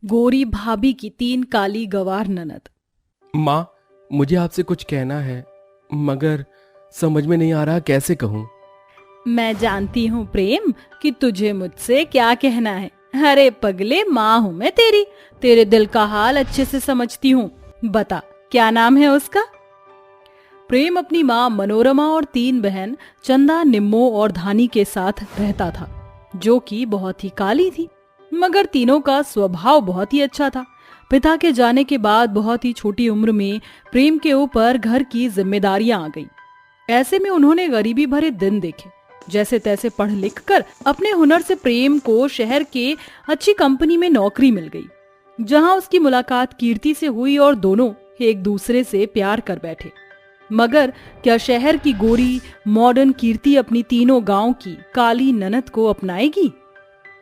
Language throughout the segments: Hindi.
गोरी भाभी की 3 काली गवार ननद। माँ, मुझे आपसे कुछ कहना है, मगर समझ में नहीं आ रहा कैसे कहूँ। मैं जानती हूँ प्रेम कि तुझे मुझसे क्या कहना है। अरे पगले, माँ हूँ मैं तेरी, तेरे दिल का हाल अच्छे से समझती हूँ। बता, क्या नाम है उसका? प्रेम अपनी माँ मनोरमा और 3 बहन चंदा, निम्मो और धानी के साथ रहता था, जो कि बहुत ही काली थी, मगर तीनों का स्वभाव बहुत ही अच्छा था। पिता के जाने के बाद बहुत ही छोटी उम्र में प्रेम के ऊपर घर की जिम्मेदारियां आ गई। ऐसे में उन्होंने गरीबी भरे दिन देखे। जैसे तैसे पढ़ लिख कर अपने हुनर से प्रेम को शहर के अच्छी कंपनी में नौकरी मिल गई, जहां उसकी मुलाकात कीर्ति से हुई और दोनों एक दूसरे से प्यार कर बैठे। मगर क्या शहर की गोरी मॉडर्न कीर्ति अपनी तीनों गांव की काली ननद को अपनाएगी?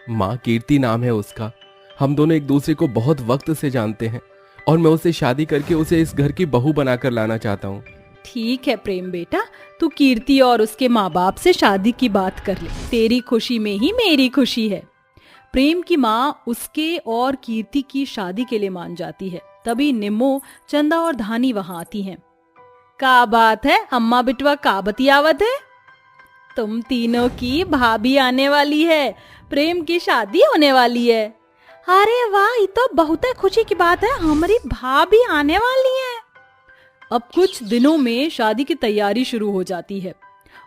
माँ, कीर्ति नाम है उसका। हम दोनों एक दूसरे को बहुत वक्त से जानते हैं और मैं उसे शादी करके उसे इस घर की बहू बनाकर लाना चाहता हूँ। ठीक है प्रेम बेटा, तू कीर्ति और उसके माँ बाप से शादी की बात कर ले। तेरी खुशी में ही मेरी खुशी है। प्रेम की माँ उसके और कीर्ति की शादी के लिए मान जाती है। तभी निम्मो, चंदा और धानी वहां आती हैं। का बात है अम्मा बिटवा, का बतियावत है? तुम तीनों की भाभी आने वाली है, प्रेम की शादी होने वाली है। अरे वाह, ये तो बहुत खुशी की बात है, हमारी भाभी आने वाली है। अब कुछ दिनों में शादी की तैयारी शुरू हो जाती है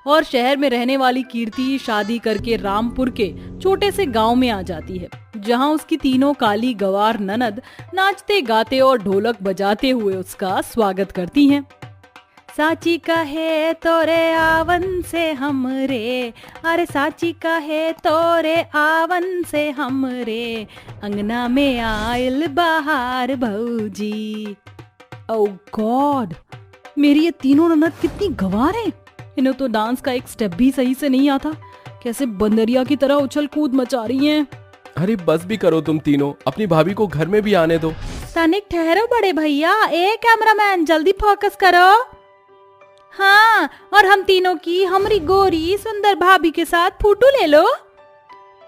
और शहर में रहने वाली कीर्ति शादी करके रामपुर के छोटे से गांव में आ जाती है, जहां उसकी तीनों काली गवार ननद नाचते गाते और ढोलक बजाते हुए उसका स्वागत करती हैं। साची का है तोरे आवन से हमरे, अरे साची का है तोरे आवन से हमरे, अंगना में आयल बहार भौजी। ओह गॉड, मेरी ये तीनों ननद कितनी गवार हैं। इन्हें तो डांस का एक स्टेप भी सही से नहीं आता, कैसे बंदरिया की तरह उछल कूद मचा रही हैं। अरे बस भी करो तुम तीनों, अपनी भाभी को घर में भी आने दो। तनिक ठहरो बड़े भैया, ए कैमरामैन जल्दी फोकस करो। हाँ, और हम तीनों की हमारी गोरी सुंदर भाभी के साथ फोटो ले लो।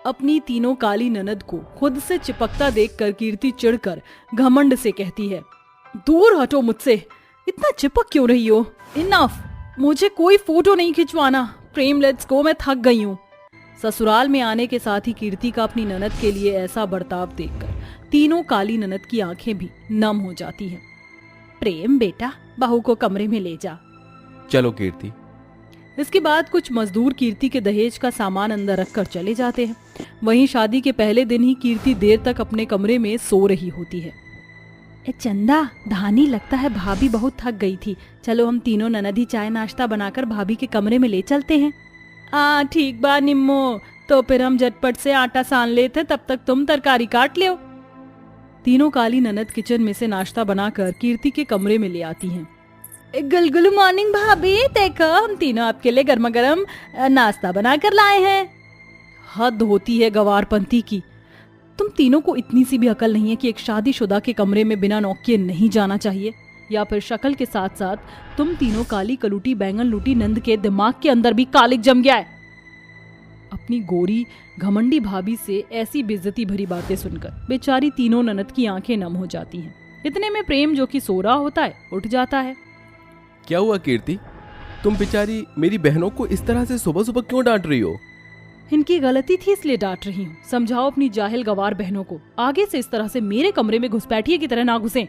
अपनी तीनों काली ननद को खुद से चिपकता देखकर कीर्ति चिढ़कर घमंड से कहती है, दूर हटो मुझसे, इतना चिपक क्यों रही हो? इनफ, मुझे कोई फोटो नहीं खिंचवाना। प्रेम, लेट्स गो, मैं थक गई हूँ। ससुराल में आने के साथ ही कीर्ति का अपनी ननद के लिए ऐसा बर्ताव देखकर तीनों काली ननद की आंखें भी नम हो जाती हैं। प्रेम बेटा, बहू को कमरे में ले जा। चलो कीर्ति। इसके बाद कुछ मजदूर कीर्ति के दहेज का सामान अंदर रखकर चले जाते हैं। वहीं शादी के पहले दिन ही कीर्ति देर तक अपने कमरे में सो रही होती है। चंदा, धानी, लगता है भाभी बहुत थक गई थी, चलो हम तीनों ननदी चाय नाश्ता बनाकर भाभी के कमरे में ले चलते हैं। ठीक बा निम्मो, तो फिर हम झटपट से आटा सान लेते, तब तक तुम तरकारी काट लो। तीनों काली ननद किचन में से नाश्ता बनाकर कीर्ति के कमरे में ले आती हैं। गुड मॉर्निंग भाभी, देखो हम तीनों आपके लिए गर्मा गर्म नाश्ता बनाकर लाए हैं। हद होती है गवारपंती की, तुम तीनों को इतनी सी भी अकल नहीं है कि एक शादीशुदा के कमरे में बिना नॉक किए नहीं जाना चाहिए? या फिर शक्ल के साथ साथ तुम तीनों काली कलूटी बैंगन लूटी नंद के दिमाग के अंदर भी कालिक जम गया है? अपनी गोरी घमंडी भाभी से ऐसी बेइज्जती भरी बातें सुनकर बेचारी तीनों ननद की आंखें नम हो जाती हैं। इतने में प्रेम, जो कि सो रहा होता है, उठ जाता है। क्या हुआ कीर्ति, तुम बेचारी मेरी बहनों को इस तरह से सुबह सुबह क्यों डांट रही हो? इनकी गलती थी इसलिए डांट रही हूँ। समझाओ अपनी जाहिल गवार बहनों को, आगे से इस तरह से मेरे कमरे में घुसपैठिए की तरह ना घुसें।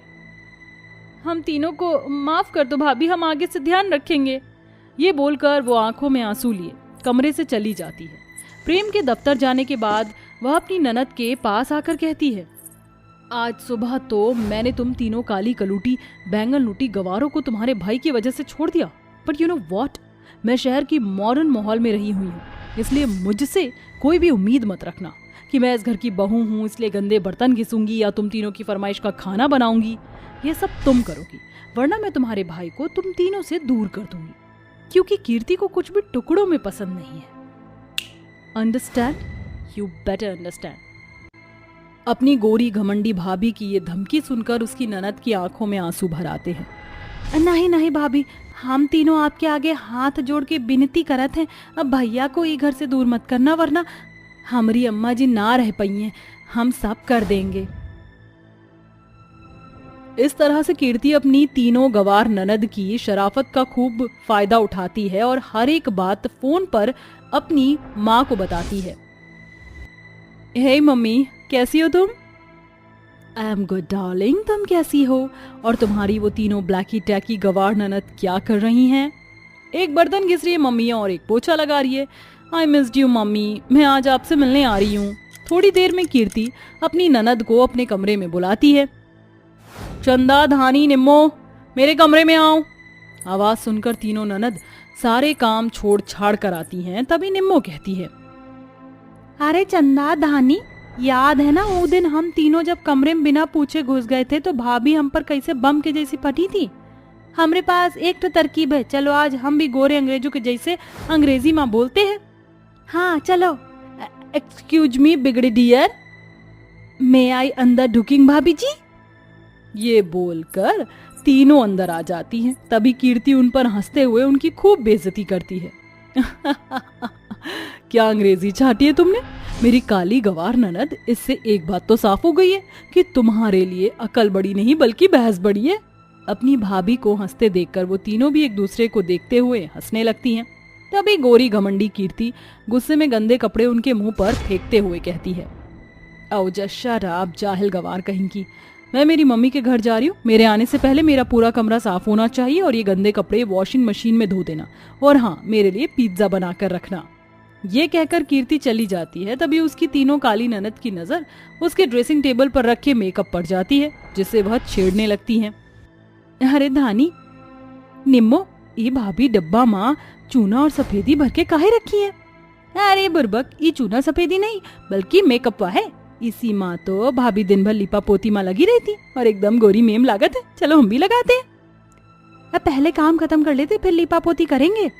हम तीनों को माफ कर दो भाभी, हम आगे से ध्यान रखेंगे। ये बोलकर वो आंखों में आंसू लिए कमरे से चली जाती है। प्रेम के दफ्तर जाने के बाद वह अपनी ननद के पास आकर कहती है, आज सुबह तो मैंने तुम तीनों काली कलूटी बैंगन लूटी गवारों को तुम्हारे भाई की वजह से छोड़ दिया, बट यू नो व्हाट, मैं शहर की मॉडर्न माहौल में रही हुई हूँ, इसलिए मुझसे कोई भी उम्मीद मत रखना कि मैं इस घर की बहू हूँ इसलिए गंदे बर्तन घिसूंगी या तुम तीनों की फरमाइश का खाना बनाऊंगी। ये सब तुम करोगी, वरना मैं तुम्हारे भाई को तुम तीनों से दूर कर दूंगी, क्योंकि कीर्ति को कुछ भी टुकड़ों में पसंद नहीं है। अंडरस्टैंड? You better understand. अपनी गोरी घमंडी भाभी की ये धमकी सुनकर उसकी ननद की आंखों में आंसू भर आते हैं। नहीं नहीं भाभी, हम तीनों आपके आगे हाथ जोड़ के विनती करत हैं, अब भैया को ई घर से दूर मत करना, वरना हमारी अम्मा जी ना रह पई हैं, हम सब कर देंगे। इस तरह से कीर्ति अपनी तीनों गवार ननद की शराफत का खूब फायदा उठाती है और हर एक बात फोन पर अपनी माँ को बताती है। हे मम्मी, कैसी हो तुम? आई एम गुड डार्लिंग, तुम कैसी हो? और तुम्हारी वो तीनों ब्लैकी टैकी गवार ननद क्या कर रही हैं? एक बर्तन घिस रही है मम्मी और एक पोछा लगा रही है। आई मिस्ड यू मम्मी, मैं आज आपसे मिलने आ रही हूँ। थोड़ी देर में कीर्ति अपनी ननद को अपने कमरे में बुलाती है। चंदा, धानी, निम्मो, मेरे कमरे में आओ। आवाज सुनकर तीनों ननद सारे काम छोड़ छाड़ कर आती हैं। तभी निम्मो कहती है, अरे चंदा, धानी, याद है ना वो दिन हम तीनों जब कमरे में बिना पूछे घुस गए थे तो भाभी हम पर कैसे बम के जैसी फटी थी। हमारे पास एक तो तरकीब है, चलो आज हम भी गोरे अंग्रेजों के जैसे अंग्रेजी माँ बोलते हैं। हाँ चलो। एक्सक्यूज मी बिगड़ी डियर, मे आई अंदर ढुकिंग भाभी जी? ये बोलकर तीनों अंदर आ जाती हैं। तभी कीर्ति उन पर हंसते हुए उनकी खूब बेइज्जती करती है। क्या अंग्रेजी चाहती है तुमने मेरी काली गवार ननद? इससे एक बात तो साफ हो गई है कि तुम्हारे लिए अकल बड़ी नहीं बल्कि बहस बड़ी है। अपनी भाभी को हंसते देखकर वो तीनों भी एक दूसरे को देखते हुए हंसने लगती हैं। तभी गोरी घमंडी कीर्ति गुस्से में गंदे कपड़े उनके मुंह पर फेंकते हुए कहती है, औ शराब जाहिल गवार कहीं की, मैं मेरी मम्मी के घर जा रही हूँ। मेरे आने से पहले मेरा पूरा कमरा साफ होना चाहिए और ये गंदे कपड़े वॉशिंग मशीन में धो देना, और हाँ, मेरे लिए पिज्जा बना कर रखना। ये कहकर कीर्ति चली जाती है। तभी उसकी तीनों काली ननद की नजर उसके ड्रेसिंग टेबल पर रखे मेकअप पर जाती है, जिससे वह छेड़ने लगती है। अरे धानी, निम्मो, ये भाभी डब्बा माँ चूना और सफेदी भर के काहे रखी है? अरे बुर्बक, ये चूना सफेदी नहीं बल्कि मेकअप है। इसी माँ तो भाभी दिन भर लिपा पोती माँ लगी रहती और एकदम गोरी मेम लागत है। चलो हम भी लगाते हैं। अब पहले काम खत्म कर लेते फिर लिपा पोती करेंगे।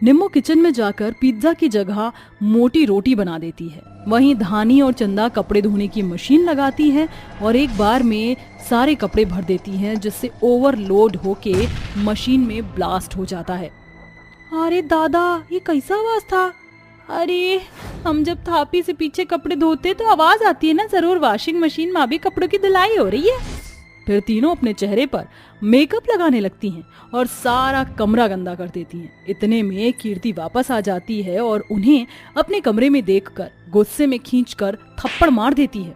निम्मो किचन में जाकर पिज्जा की जगह मोटी रोटी बना देती है। वहीं धानी और चंदा कपड़े धोने की मशीन लगाती है और एक बार में सारे कपड़े भर देती हैं, जिससे ओवरलोड होके मशीन में ब्लास्ट हो जाता है। अरे दादा, ये कैसा आवाज था? अरे हम जब थापी से पीछे कपड़े धोते तो आवाज आती है ना, जरूर वॉशिंग मशीन में भी कपड़ों की धुलाई हो रही है। फिर तीनों अपने चेहरे पर मेकअप लगाने लगती हैं और सारा कमरा गंदा कर देती हैं। इतने में कीर्ति वापस आ जाती है और उन्हें अपने कमरे में देखकर गुस्से में खींचकर थप्पड़ मार देती है।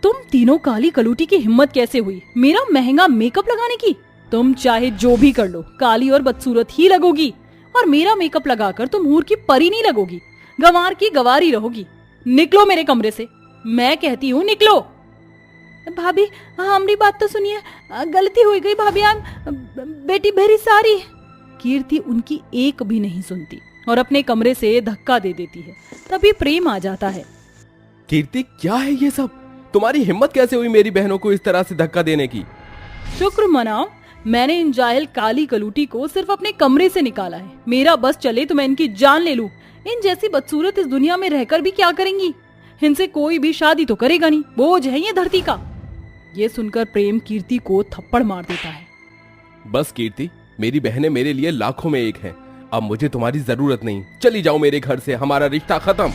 तुम तीनों काली कलूटी की हिम्मत कैसे हुई मेरा महंगा मेकअप लगाने की? तुम चाहे जो भी कर लो, काली और बदसूरत ही लगोगी, और मेरा मेकअप लगाकर तुम हूर की परी नहीं लगोगी, गंवार की गंवारी रहोगी। निकलो मेरे कमरे से, मैं कहती हूँ निकलो। भाभी, हमारी बात तो सुनिए, गलती हो गई भाभी, बेटी भेरी सारी। कीर्ति उनकी एक भी नहीं सुनती और अपने कमरे से धक्का दे देती है। तभी प्रेम आ जाता है। कीर्ति, क्या है ये सब? तुम्हारी हिम्मत कैसे हुई मेरी बहनों को इस तरह से धक्का देने की? शुक्र मनाओ, मैंने इन जाहिल काली कलूटी को सिर्फ अपने कमरे से निकाला है। मेरा बस चले तो मैं इनकी जान ले लूं। इन जैसी बदसूरत इस दुनिया में रहकर भी क्या करेंगी? इनसे कोई भी शादी तो करेगा नहीं, बोझ है ये धरती का। ये सुनकर प्रेम कीर्ति को थप्पड़ मार देता है। बस कीर्ति, मेरी बहनें मेरे लिए लाखों में एक हैं। अब मुझे तुम्हारी जरूरत नहीं, चली जाओ मेरे घर से, हमारा रिश्ता खत्म।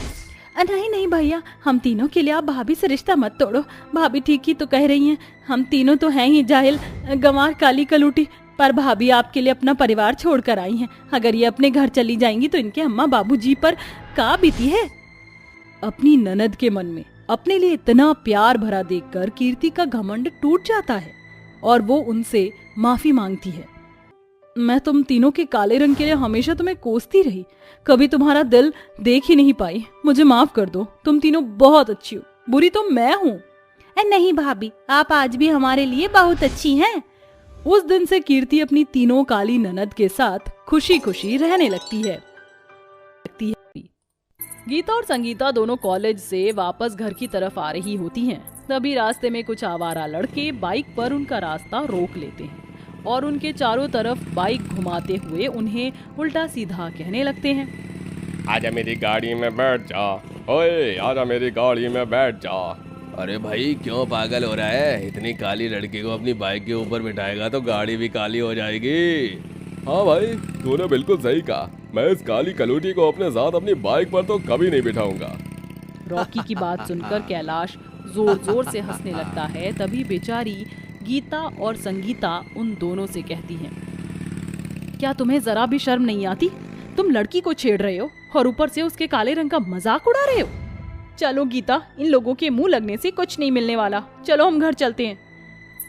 नहीं नहीं भैया, हम तीनों के लिए आप भाभी से रिश्ता मत तोड़ो। भाभी ठीक ही तो कह रही हैं, हम तीनों तो हैं ही जाहिल गंवार काली कलूटी, पर भाभी आपके लिए अपना परिवार छोड़कर आई हैं। अगर ये अपने घर चली जाएंगी तो इनके अम्मा बाबूजी पर का बीती है। अपनी ननद के मन में अपने लिए इतना प्यार भरा देखकर कीर्ति का घमंड टूट जाता है और वो उनसे माफी मांगती है। मैं तुम तीनों के काले रंग के लिए हमेशा तुम्हें कोसती रही, कभी तुम्हारा दिल देख ही नहीं पाई। मुझे माफ कर दो, तुम तीनों बहुत अच्छी हो, बुरी तो मैं हूँ। नहीं भाभी, आप आज भी हमारे लिए बहुत अच्छी हैं। उस दिन से कीर्ति अपनी तीनों काली ननद के साथ खुशी खुशी रहने लगती है। गीता और संगीता दोनों कॉलेज से वापस घर की तरफ आ रही होती हैं। तभी रास्ते में कुछ आवारा लड़के बाइक पर उनका रास्ता रोक लेते हैं और उनके चारों तरफ बाइक घुमाते हुए उन्हें उल्टा सीधा कहने लगते हैं। आजा मेरी गाड़ी में बैठ जा, ओए आजा मेरी गाड़ी में बैठ जा। अरे भाई, क्यों पागल हो रहा है? इतनी काली लड़की को अपनी बाइक के ऊपर बिठाएगा तो गाड़ी भी काली हो जाएगी। हाँ भाई, तूने बिल्कुल सही कहा। मैं इस काली कलूटी को अपने साथ अपनी बाइक पर तो कभी नहीं बिठाऊंगा। रॉकी की बात सुनकर कैलाश जोर जोर से हंसने लगता है। तभी बेचारी गीता और संगीता उन दोनों से कहती हैं, क्या तुम्हें जरा भी शर्म नहीं आती? तुम लड़की को छेड़ रहे हो और ऊपर से उसके काले रंग का मजाक उड़ा रहे हो। चलो गीता, इन लोगों के मुंह लगने से कुछ नहीं मिलने वाला, चलो हम घर चलते हैं।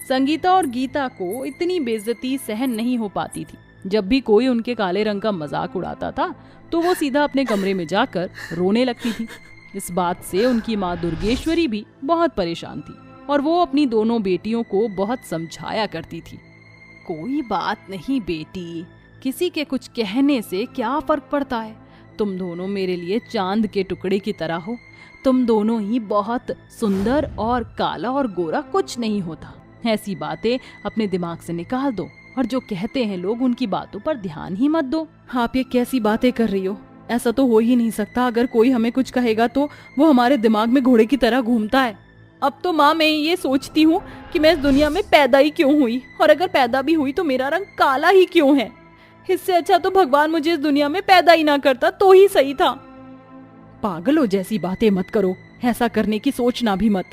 संगीता और गीता को इतनी बेइज्जती सहन नहीं हो पाती थी। जब भी कोई उनके काले रंग का मजाक उड़ाता था तो वो सीधा अपने कमरे में जाकर रोने लगती थी। इस बात से उनकी माँ दुर्गेश्वरी भी बहुत परेशान थी और वो अपनी दोनों बेटियों को बहुत समझाया करती थी। कोई बात नहीं बेटी, किसी के कुछ कहने से क्या फर्क पड़ता है। तुम दोनों मेरे लिए चांद के टुकड़े की तरह हो। तुम दोनों ही बहुत सुंदर और काला और गोरा कुछ नहीं होता। ऐसी बातें अपने दिमाग से निकाल दो और जो कहते हैं लोग उनकी बातों पर ध्यान ही मत दो। आप ये कैसी बातें कर रही हो? ऐसा तो हो ही नहीं सकता। अगर कोई हमें कुछ कहेगा तो वो हमारे दिमाग में घोड़े की तरह घूमता है। अब तो माँ मैं ये सोचती हूँ कि मैं इस दुनिया में पैदा ही क्यों हुई, और अगर पैदा भी हुई तो मेरा रंग काला ही क्यों है। इससे अच्छा तो भगवान मुझे इस दुनिया में पैदा ही ना करता तो ही सही था। पागलों जैसी बातें मत करो, ऐसा करने की सोचना भी मत।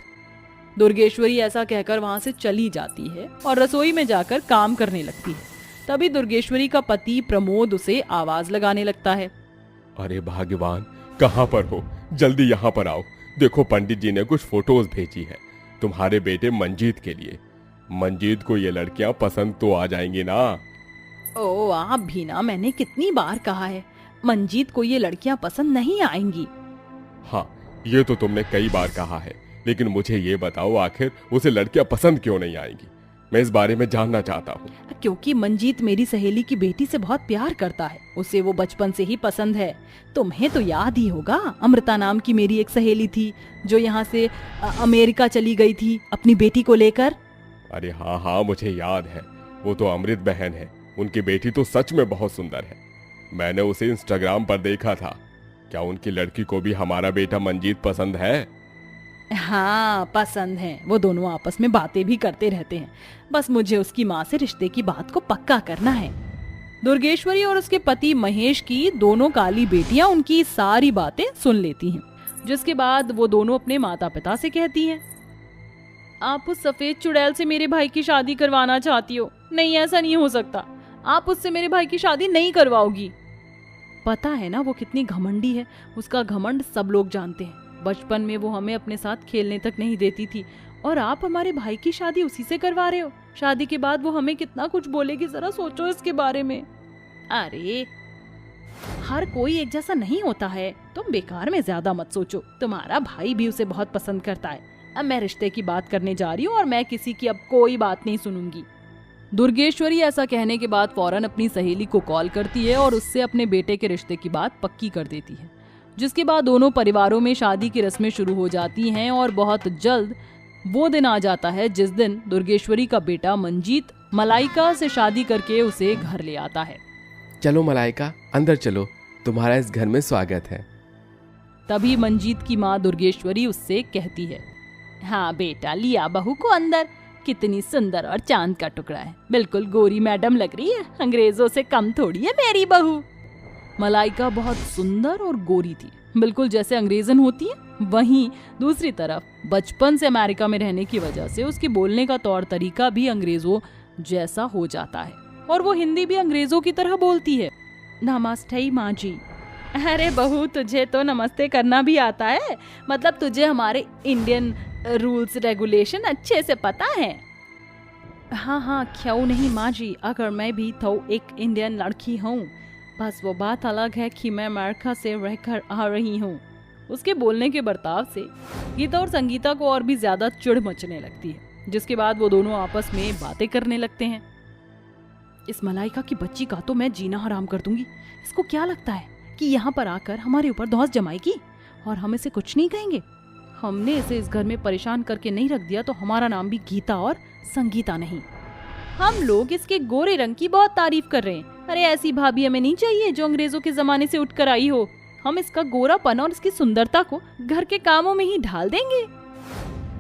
दुर्गेश्वरी ऐसा कहकर वहां से चली जाती है और रसोई में जाकर काम करने लगती है। तभी दुर्गेश्वरी का पति प्रमोद उसे आवाज लगाने लगता है, अरे भाग्यवान, कहाँ पर हो? जल्दी यहाँ पर आओ। देखो पंडित जी ने कुछ फोटोज भेजी है तुम्हारे बेटे मंजीत के लिए। मंजीत को ये लड़कियां पसंद तो आ जाएंगी ना? ओ आप भी ना, मैंने कितनी बार कहा है मंजीत को ये लड़कियां पसंद नहीं आएंगी। हाँ, ये तो तुमने कई बार कहा है, लेकिन मुझे ये बताओ आखिर उसे लड़कियां पसंद क्यों नहीं आएंगी? मैं इस बारे में जानना चाहता हूँ। क्योंकि मंजीत मेरी सहेली की बेटी से बहुत प्यार करता है। उसे वो बचपन से ही पसंद है। तुम्हें तो याद ही होगा, अमृता नाम की मेरी एक सहेली थी जो यहाँ से अमेरिका चली गई थी अपनी बेटी को लेकर। अरे हाँ हाँ, मुझे याद है। वो तो अमृत बहन है। उनकी बेटी तो सच में बहुत सुंदर है। मैंने उसे इंस्टाग्राम पर देखा था। क्या उनकी लड़की को भी हमारा बेटा मंजीत पसंद है? हाँ पसंद है। वो दोनों आपस में बातें भी करते रहते हैं। बस मुझे उसकी माँ से रिश्ते की बात को पक्का करना है। दुर्गेश्वरी और उसके पति महेश की दोनों काली बेटियां उनकी सारी बातें सुन लेती हैं, जिसके बाद वो दोनों अपने माता पिता से कहती हैं, आप उस सफेद चुड़ैल से मेरे भाई की शादी करवाना चाहती हो? नहीं, ऐसा नहीं हो सकता। आप उससे मेरे भाई की शादी नहीं करवाओगी। पता है ना वो कितनी घमंडी है। उसका घमंड सब लोग जानते हैं। बचपन में वो हमें अपने साथ खेलने तक नहीं देती थी और आप हमारे भाई की शादी उसी से करवा रहे हो। शादी के बाद वो हमें कितना कुछ बोलेगी, जरा सोचो इसके बारे में। अरे हर कोई एक जैसा नहीं होता है। तुम बेकार में ज्यादा मत सोचो। तुम्हारा भाई भी उसे बहुत पसंद करता है। अब मैं रिश्ते की बात करने जा रही हूँ और मैं किसी की अब कोई बात नहीं सुनूंगी। दुर्गेश्वरी ऐसा कहने के बाद फौरन अपनी सहेली को कॉल करती है और उससे अपने बेटे के रिश्ते की बात पक्की कर देती है, जिसके बाद दोनों परिवारों में शादी की रस्में शुरू हो जाती हैं और बहुत जल्द वो दिन आ जाता है जिस दिन दुर्गेश्वरी का बेटा मंजीत मलाइका से शादी करके उसे घर ले आता है। चलो मलाइका, अंदर चलो, तुम्हारा इस घर में स्वागत है। तभी मंजीत की माँ दुर्गेश्वरी उससे कहती है, हाँ बेटा, लिया बहू को अंदर। कितनी सुंदर और चांद का टुकड़ा है। बिल्कुल गोरी मैडम लग रही है। अंग्रेजों से कम थोड़ी है मेरी बहू। मलाइका बहुत सुंदर और गोरी थी, बिल्कुल जैसे अंग्रेजन होती है। वहीं दूसरी तरफ बचपन से अमेरिका में रहने की वजह से उसके बोलने का तौर तरीका भी अंग्रेजों जैसा हो जाता है और वो हिंदी भी अंग्रेजों की तरह बोलती है। नमस्ते माँ जी। अरे बहू, तुझे तो नमस्ते करना भी आता है? मतलब तुझे हमारे इंडियन रूल्स रेगुलेशन अच्छे से पता है? हाँ हाँ, क्यों नहीं माँ जी। अगर मैं भी तो एक इंडियन लड़की हूँ, बस वो बात अलग है कि मैं अमेरिका से रहकर आ रही हूँ। उसके बोलने के बर्ताव से गीता और संगीता को और भी ज्यादा चिढ़ मचने लगती है, जिसके बाद वो दोनों आपस में बातें करने लगते हैं। इस मलाइका की बच्ची का तो मैं जीना हराम कर दूंगी। इसको क्या लगता है कि यहाँ पर आकर हमारे ऊपर धौंस जमाएगी और हम इसे कुछ नहीं कहेंगे? हमने इसे इस घर में परेशान करके नहीं रख दिया तो हमारा नाम भी गीता और संगीता नहीं। हम लोग इसके गोरे रंग की बहुत तारीफ कर रहे हैं। अरे ऐसी भाभी हमें नहीं चाहिए जो अंग्रेजों के जमाने से उठकर आई हो। हम इसका गोरापन और इसकी सुंदरता को घर के कामों में ही ढाल देंगे।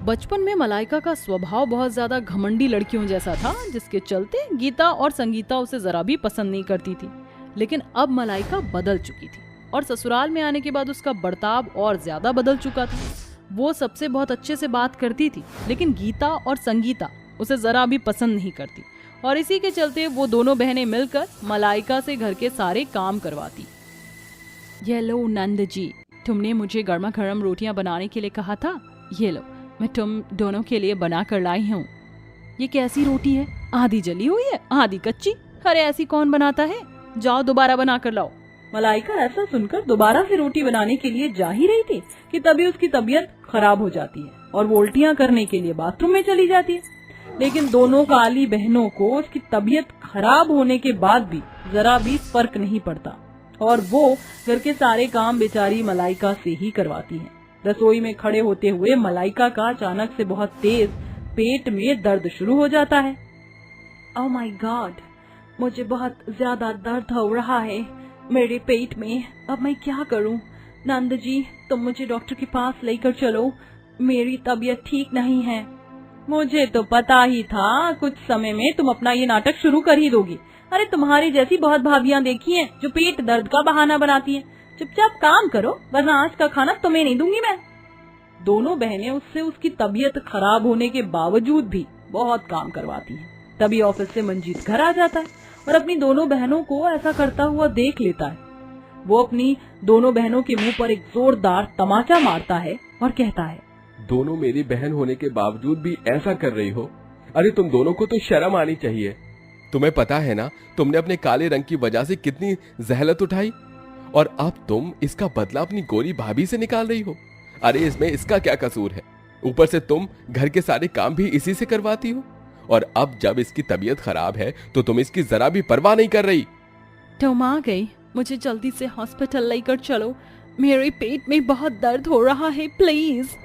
बचपन में मलाइका का स्वभाव बहुत ज्यादा घमंडी लड़कियों जैसा था, जिसके चलते गीता और संगीता उसे जरा भी पसंद नहीं करती थी। लेकिन अब मलाइका बदल चुकी थी और ससुराल में आने के बाद उसका बर्ताव और ज्यादा बदल चुका था। वो सबसे बहुत अच्छे से बात करती थी, लेकिन गीता और संगीता उसे जरा भी पसंद नहीं करती और इसी के चलते वो दोनों बहनें मिलकर मलाइका से घर के सारे काम करवाती। ये लो नंद जी, तुमने मुझे गर्मा गर्म रोटियां बनाने के लिए कहा था, ये लो मैं तुम दोनों के लिए बना कर लाई हूँ। ये कैसी रोटी है, आधी जली हुई है आधी कच्ची, अरे ऐसी कौन बनाता है, जाओ दोबारा बना कर लाओ। मलाइका ऐसा सुनकर दोबारा से रोटी बनाने के लिए जा ही रही थी कि तभी उसकी तबीयत खराब हो जाती है और वो उल्टियां करने के लिए बाथरूम में चली जाती है। लेकिन दोनों काली बहनों को उसकी तबीयत खराब होने के बाद भी जरा भी फर्क नहीं पड़ता और वो घर के सारे काम बेचारी मलाइका से ही करवाती है। रसोई में खड़े होते हुए मलाइका का अचानक से बहुत तेज पेट में दर्द शुरू हो जाता है। ओह माय गॉड, मुझे बहुत ज्यादा दर्द हो रहा है मेरे पेट में, अब मैं क्या करूं? नंद जी, तुम मुझे डॉक्टर के पास लेकर चलो, मेरी तबीयत ठीक नहीं है। मुझे तो पता ही था कुछ समय में तुम अपना ये नाटक शुरू कर ही दोगी। अरे तुम्हारी जैसी बहुत भाभियां देखी हैं जो पेट दर्द का बहाना बनाती हैं। चुपचाप काम करो वरना आज का खाना तुम्हें नहीं दूंगी मैं। दोनों बहनें उससे उसकी तबीयत खराब होने के बावजूद भी बहुत काम करवाती हैं। तभी ऑफिस से मंजीत घर आ जाता है और अपनी दोनों बहनों को ऐसा करता हुआ देख लेता है। वो अपनी दोनों बहनों के मुंह पर एक जोरदार तमाचा मारता है और कहता है, दोनों मेरी बहन होने के बावजूद भी ऐसा कर रही हो? अरे तुम दोनों को तो शर्म आनी चाहिए। तुम्हें पता है ना तुमने अपने काले रंग की वजह से कितनी जहलत उठाई और अब तुम इसका बदला अपनी गोरी भाभी से निकाल रही हो। अरे इसमें इसका क्या कसूर है? ऊपर से तुम घर के सारे काम भी इसी से करवाती हो और अब जब इसकी तबीयत खराब है तो तुम इसकी जरा भी परवाह नहीं कर रही। तुम आ गई, मुझे जल्दी से हॉस्पिटल लेकर चलो, मेरे पेट में बहुत दर्द हो रहा है प्लीज।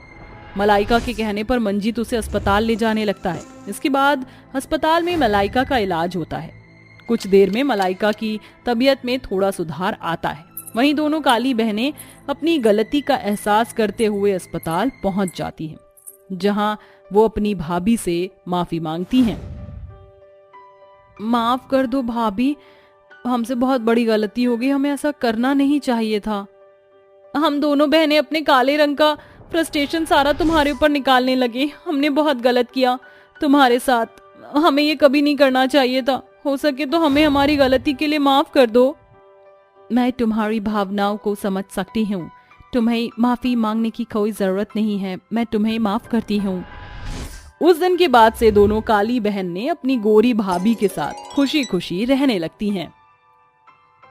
मलाइका के कहने पर मंजीत उसे अस्पताल ले जाने लगता है। इसके बाद अस्पताल में मलाइका का इलाज होता है। कुछ देर में मलाइका की तबीयत में थोड़ा सुधार आता है। वहीं दोनों काली बहनें अपनी गलती का एहसास करते हुए अस्पताल पहुंच जाती हैं, जहां वो अपनी भाभी से माफी मांगती हैं। माफ कर दो भाभी, हमसे बहुत बड़ी गलती हो गई, हमें ऐसा करना नहीं चाहिए था। हम दोनों बहनें अपने काले रंग का फ्रस्ट्रेशन सारा तुम्हारे ऊपर निकालने लगे, हमने बहुत गलत किया तुम्हारे साथ, हमें ये कभी नहीं करना चाहिए था। हो सके तो हमें हमारी गलती के लिए माफ कर दो। मैं तुम्हारी भावनाओं को समझ सकती हूँ, तुम्हें माफी मांगने की कोई जरूरत नहीं है, मैं तुम्हें माफ करती हूँ। उस दिन के बाद से दोनों काली बहन ने अपनी गोरी भाभी के साथ खुशी खुशी रहने लगती हैं।